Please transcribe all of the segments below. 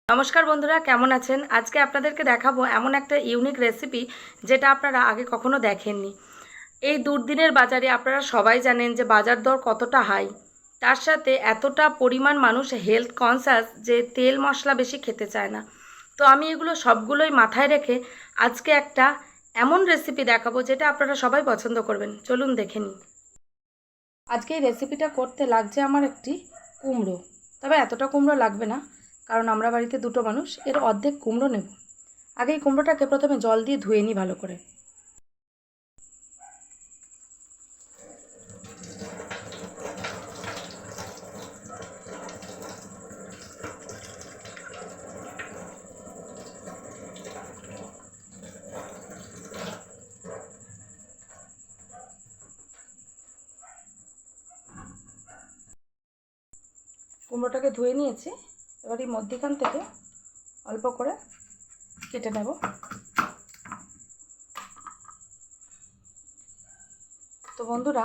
নমস্কার বন্ধুরা, কেমন আছেন? আজকে আপনাদেরকে দেখাবো এমন একটা ইউনিক রেসিপি যেটা আপনারা আগে কখনো দেখেননি। এই দুর্দিনের বাজারে আপনারা সবাই জানেন যে বাজার দর কতটা হাই। তার সাথে এতটা পরিমাণ মানুষ হেলথ কনসাস যে তেল মশলা বেশি খেতে চায় না। তো আমি এগুলো সবগুলোই মাথায় রেখে আজকে একটা এমন রেসিপি দেখাবো যেটা আপনারা সবাই পছন্দ করবেন। চলুন দেখে নিই। আজকে এই রেসিপিটা করতে লাগছে আমার একটি কুমড়ো, তবে এতটা কুমড়ো লাগবে না, কারণ আমরা বাড়িতে দুটো মানুষ, এর অর্ধেক কুমড়ো নেব। আগে এই কুমড়োটাকে প্রথমে জল দিয়ে ধুয়ে নিই ভালো করে। কুমড়োটাকে ধুয়ে নিয়েছি, এবার এই মধ্যিখান থেকে অল্প করে কেটে নেব। তো বন্ধুরা,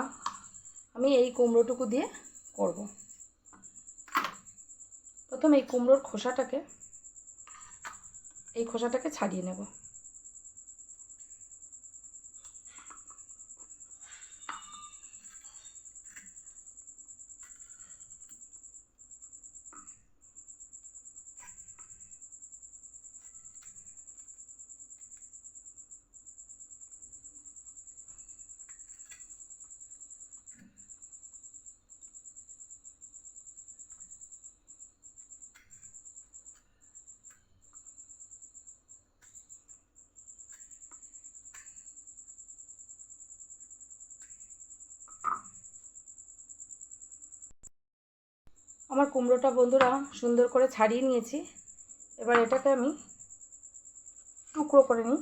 আমি এই কুমড়োটুকু দিয়ে করব। প্রথমে এই কুমড়োর খোসাটাকে ছাড়িয়ে নেব। আমার কুমড়োটা বন্ধুরা সুন্দর করে ছাড়িয়ে নিয়েছি। এবার এটাকে আমি টুকরো করে নিই।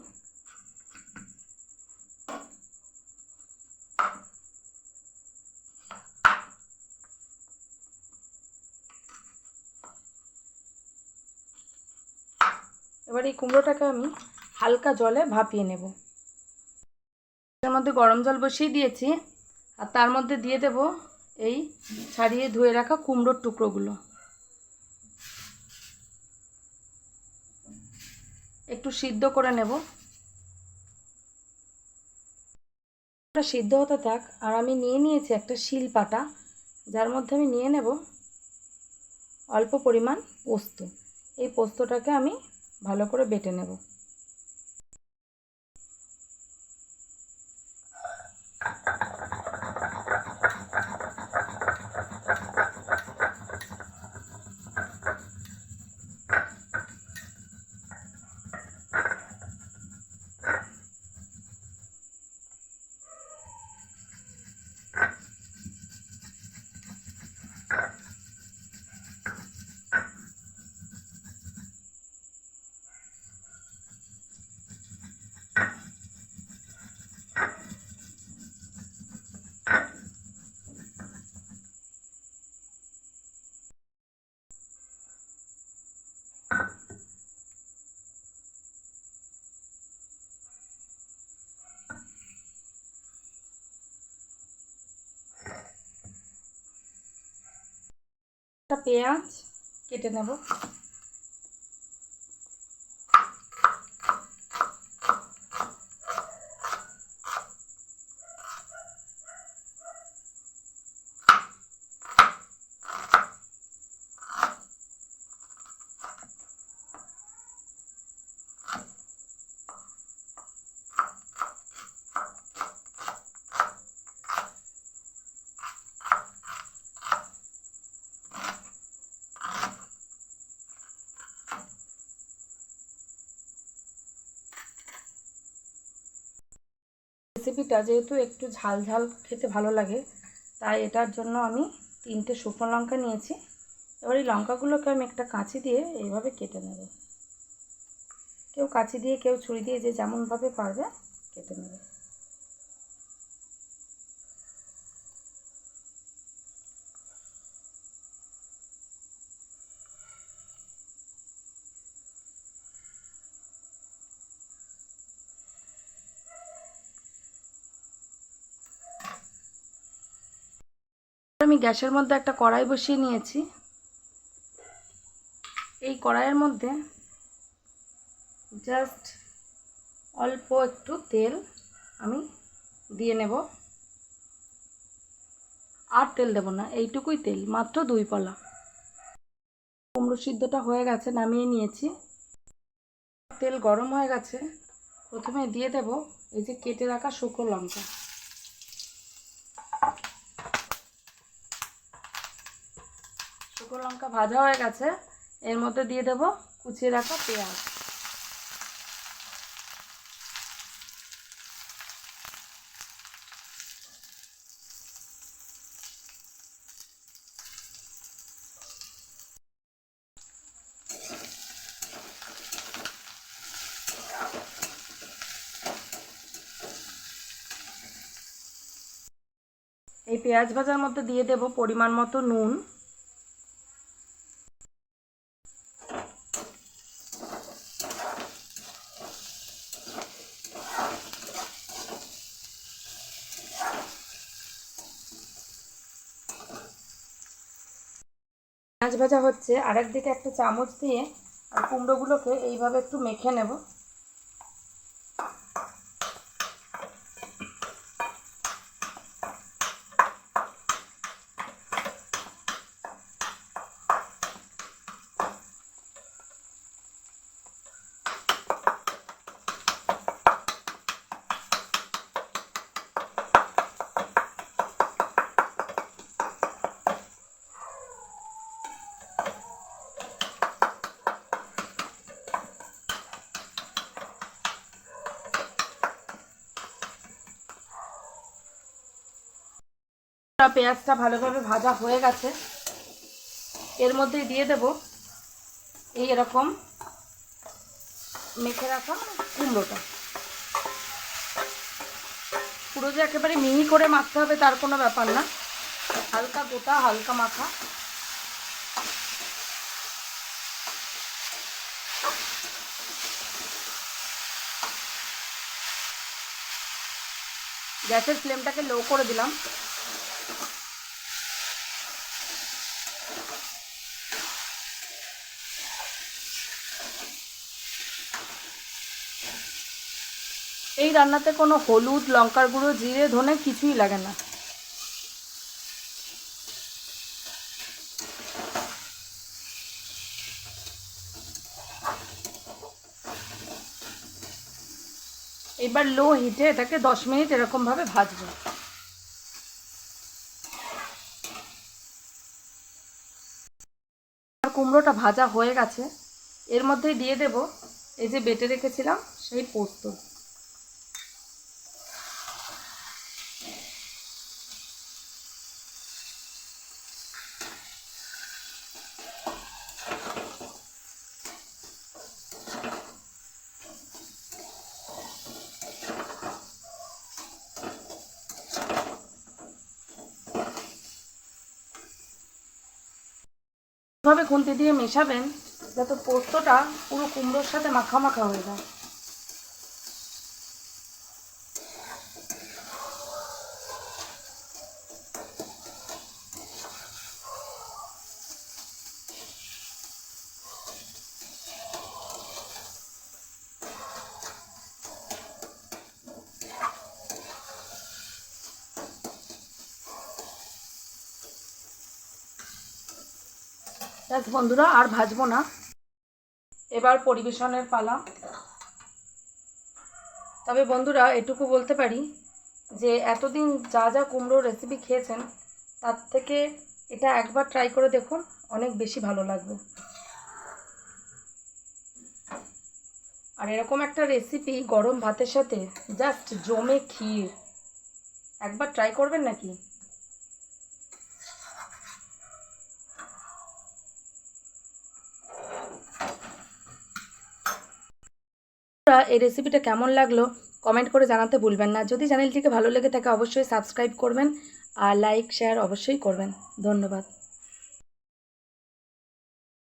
এবার এই কুমড়োটাকে আমি হালকা জলে ভাপিয়ে নেব। এর মধ্যে গরম জল বসিয়ে দিয়েছি, আর তার মধ্যে দিয়ে দেব এই ছাড়িয়ে ধুয়ে রাখা কুমড়োর টুকরোগুলো। একটু সিদ্ধ করে নেব। সিদ্ধ হতে থাক, আর আমি নিয়ে নিয়েছি একটা শিলপাটা, যার মধ্যে আমি নিয়ে নেব অল্প পরিমাণ পোস্ত। এই পোস্তটাকে আমি ভালো করে বেটে নেব। একটা পেঁয়াজ কেটে নেব। রেসিপিটা যেহেতু একটু ঝাল ঝাল খেতে ভালো লাগে, তাই এটার জন্য আমি 3টে শুকনো লঙ্কা নিয়েছি। এবার এই লঙ্কাগুলোকে আমি একটা কাঁচি দিয়ে এইভাবে কেটে নেব। কেউ কাঁচি দিয়ে, কেউ ছুরি দিয়ে, যে যেমনভাবে পারবে কেটে নেবে। আমি গ্যাসের মধ্যে একটা কড়াই বসিয়ে নিয়েছি। এই কড়াইয়ের মধ্যে জাস্ট অল্প একটু তেল আমি দিয়ে নেব। আর তেল দেব না, এইটুকুই তেল, মাত্র 2 পলা। কুমড়ো সিদ্ধটা হয়ে গেছে, নামিয়ে নিয়েছি। তেল গরম হয়ে গেছে, প্রথমে দিয়ে দেব এই যে কেটে রাখা শুকনো লঙ্কা। শুকনো লঙ্কা ভাজা হয়ে গেছে, এর মধ্যে দিয়ে দেব কুচিয়ে রাখা পেঁয়াজ। এই পেঁয়াজ ভাজার মধ্যে দিয়ে দেব পরিমাণ মতো নুন। পেঁয়াজ ভাজা হচ্ছে, আরেক দিকে একটা চামচ দিয়ে আর কুমড়োগুলোকে এইভাবে একটু মেখে নেব। পেঁয়াজটা ভালোভাবে ভাজা হয়ে গেছে, এর মধ্যে দিয়ে দেব এই এরকম মেখে রাখা কুমড়োটা। পুরো যে একেবারে মিহি করে মাখতে হবে তার কোনো ব্যাপার না, হালকা গোটা হালকা মাখা। গ্যাসের ফ্লেমটাকে লো করে দিলাম। এই রান্নাতে কোনো হলুদ, লঙ্কার গুঁড়ো, জিরে, ধনে কিছুই লাগে না। এবার লো হিটে এটাকে 10 মিনিট এরকমভাবে ভাজবো। কুমড়োটা ভাজা হয়ে গেছে, এর মধ্যেই দিয়ে দেব এই যে বেটে রেখেছিলাম সেই পোস্ত। ভাবে খুন্তি দিয়ে মেশাবেন যাতে পোস্তটা পুরো কুমড়োর সাথে মাখা মাখা হয়ে যায়। ব্যাস বন্ধুরা, আর ভাজবো না, এবার পরিবেশনের পালা। তবে বন্ধুরা এটুকু বলতে পারি যে এতদিন যা যা কুমড়োর রেসিপি খেয়েছেন তার থেকে এটা একবার ট্রাই করে দেখুন, অনেক বেশি ভালো লাগবে। আর এরকম একটা রেসিপি গরম ভাতের সাথে জাস্ট জমে ক্ষীর, একবার ট্রাই করবেন নাকি? এই রেসিপিটা কেমন লাগলো কমেন্ট করে জানাতে ভুলবেন না। যদি চ্যানেলটিকে ভালো লেগে থাকে অবশ্যই সাবস্ক্রাইব করবেন আর লাইক শেয়ার অবশ্যই করবেন। ধন্যবাদ।